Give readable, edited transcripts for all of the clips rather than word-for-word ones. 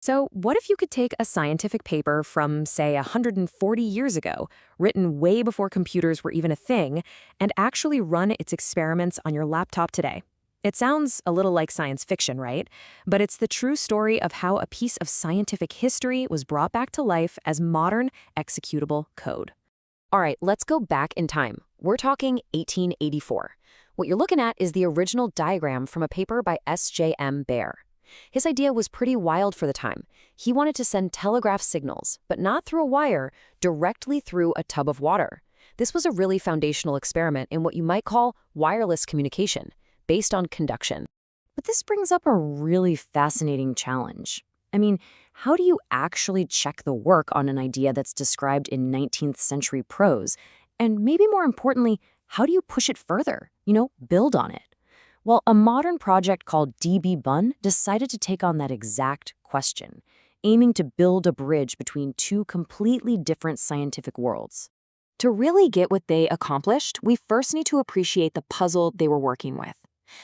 So, what if you could take a scientific paper from, say, 140 years ago, written way before computers were even a thing, and actually run its experiments on your laptop today? It sounds a little like science fiction, right? But it's the true story of how a piece of scientific history was brought back to life as modern executable code. All right, let's go back in time. We're talking 1884. What you're looking at is the original diagram from a paper by S.J.M. Baer. His idea was pretty wild for the time. He wanted to send telegraph signals, but not through a wire, directly through a tub of water. This was a really foundational experiment in what you might call wireless communication, based on conduction. But this brings up a really fascinating challenge. I mean, how do you actually check the work on an idea that's described in 19th century prose? And maybe more importantly, how do you push it further? Build on it? Well, a modern project called DB Bun decided to take on that exact question, aiming to build a bridge between two completely different scientific worlds. To really get what they accomplished, we first need to appreciate the puzzle they were working with.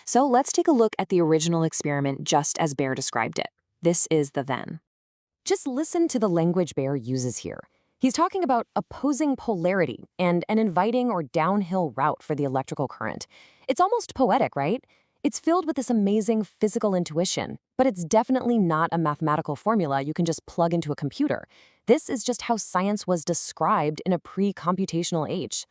So let's take a look at the original experiment just as Baer described it. This is the then. Just listen to the language Baer uses here. He's talking about opposing polarity and an inviting or downhill route for the electrical current. It's almost poetic, right? It's filled with this amazing physical intuition, but it's definitely not a mathematical formula you can just plug into a computer. This is just how science was described in a pre-computational age.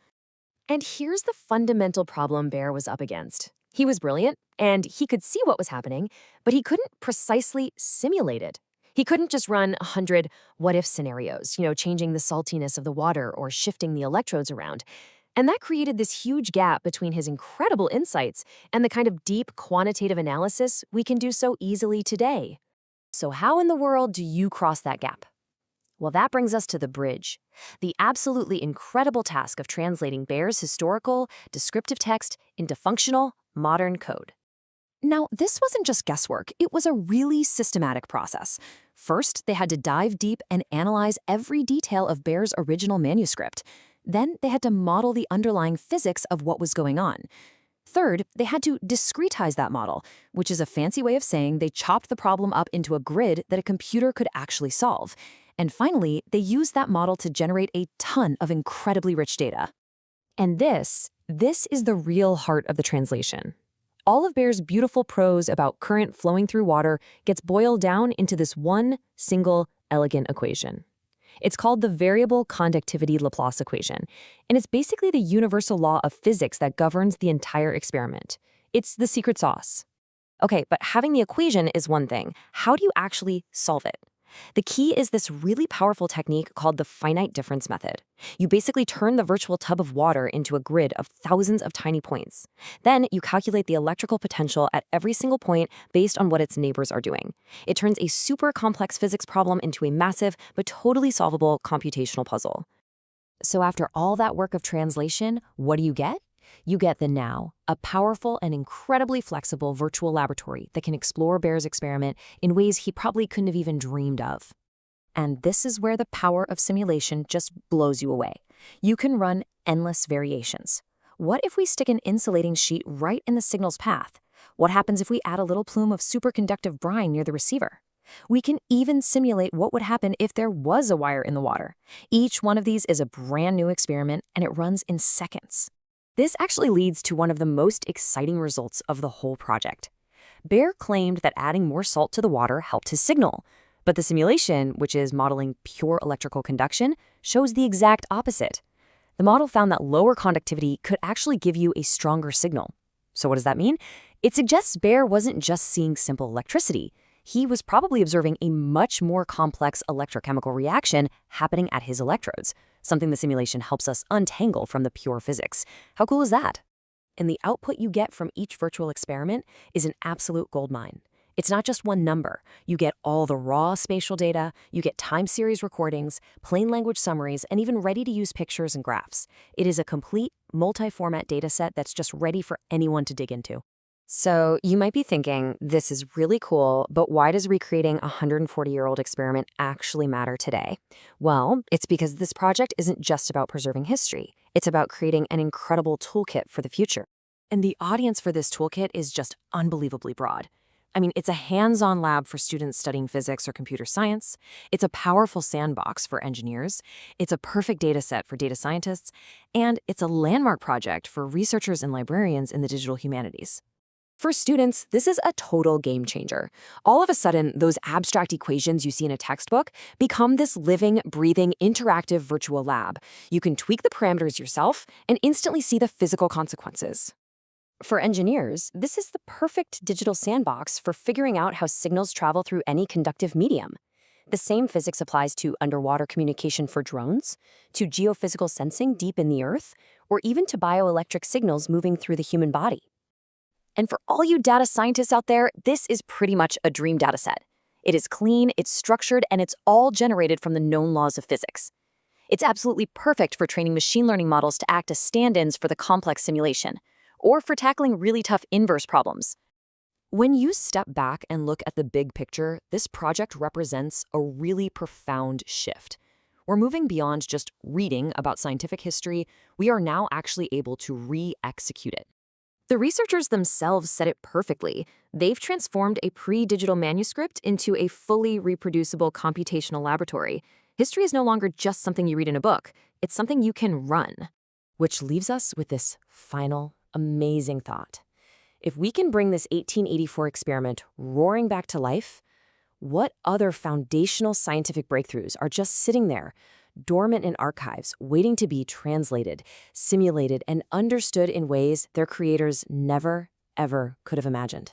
And here's the fundamental problem Baer was up against. He was brilliant, and he could see what was happening, but he couldn't precisely simulate it. He couldn't just run 100 what-if scenarios, changing the saltiness of the water or shifting the electrodes around. And that created this huge gap between his incredible insights and the kind of deep quantitative analysis we can do so easily today. So how in the world do you cross that gap? Well, that brings us to the bridge, the absolutely incredible task of translating Baer's historical, descriptive text into functional, modern code. Now, this wasn't just guesswork, it was a really systematic process. First, they had to dive deep and analyze every detail of Baer's original manuscript. Then, they had to model the underlying physics of what was going on. Third, they had to discretize that model, which is a fancy way of saying they chopped the problem up into a grid that a computer could actually solve. And finally, they used that model to generate a ton of incredibly rich data. And this is the real heart of the translation. All of Baer's beautiful prose about current flowing through water gets boiled down into this one single elegant equation. It's called the variable conductivity Laplace equation, and it's basically the universal law of physics that governs the entire experiment. It's the secret sauce. Okay, but having the equation is one thing. How do you actually solve it? The key is this really powerful technique called the finite difference method. You basically turn the virtual tub of water into a grid of thousands of tiny points. Then you calculate the electrical potential at every single point based on what its neighbors are doing. It turns a super complex physics problem into a massive but totally solvable computational puzzle. So after all that work of translation, what do you get? You get the now, a powerful and incredibly flexible virtual laboratory that can explore Baer's experiment in ways he probably couldn't have even dreamed of. And this is where the power of simulation just blows you away. You can run endless variations. What if we stick an insulating sheet right in the signal's path? What happens if we add a little plume of superconductive brine near the receiver? We can even simulate what would happen if there was a wire in the water. Each one of these is a brand new experiment, and it runs in seconds. This actually leads to one of the most exciting results of the whole project. Baer claimed that adding more salt to the water helped his signal, but the simulation, which is modeling pure electrical conduction, shows the exact opposite. The model found that lower conductivity could actually give you a stronger signal. So what does that mean? It suggests Baer wasn't just seeing simple electricity. He was probably observing a much more complex electrochemical reaction happening at his electrodes, something the simulation helps us untangle from the pure physics. How cool is that? And the output you get from each virtual experiment is an absolute goldmine. It's not just one number. You get all the raw spatial data, you get time series recordings, plain language summaries, and even ready-to-use pictures and graphs. It is a complete, multi-format data set that's just ready for anyone to dig into. So you might be thinking, this is really cool, but why does recreating a 140-year-old experiment actually matter today? Well, it's because this project isn't just about preserving history. It's about creating an incredible toolkit for the future. And the audience for this toolkit is just unbelievably broad. I mean, it's a hands-on lab for students studying physics or computer science. It's a powerful sandbox for engineers. It's a perfect data set for data scientists. And it's a landmark project for researchers and librarians in the digital humanities. For students, this is a total game changer. All of a sudden, those abstract equations you see in a textbook become this living, breathing, interactive virtual lab. You can tweak the parameters yourself and instantly see the physical consequences. For engineers, this is the perfect digital sandbox for figuring out how signals travel through any conductive medium. The same physics applies to underwater communication for drones, to geophysical sensing deep in the earth, or even to bioelectric signals moving through the human body. And for all you data scientists out there, this is pretty much a dream data set. It is clean, it's structured, and it's all generated from the known laws of physics. It's absolutely perfect for training machine learning models to act as stand-ins for the complex simulation, or for tackling really tough inverse problems. When you step back and look at the big picture, this project represents a really profound shift. We're moving beyond just reading about scientific history. We are now actually able to re-execute it. The researchers themselves said it perfectly. They've transformed a pre-digital manuscript into a fully reproducible computational laboratory. History is no longer just something you read in a book. It's something you can run. Which leaves us with this final, amazing thought. If we can bring this 1884 experiment roaring back to life, what other foundational scientific breakthroughs are just sitting there, dormant in archives, waiting to be translated, simulated, and understood in ways their creators never, ever could have imagined?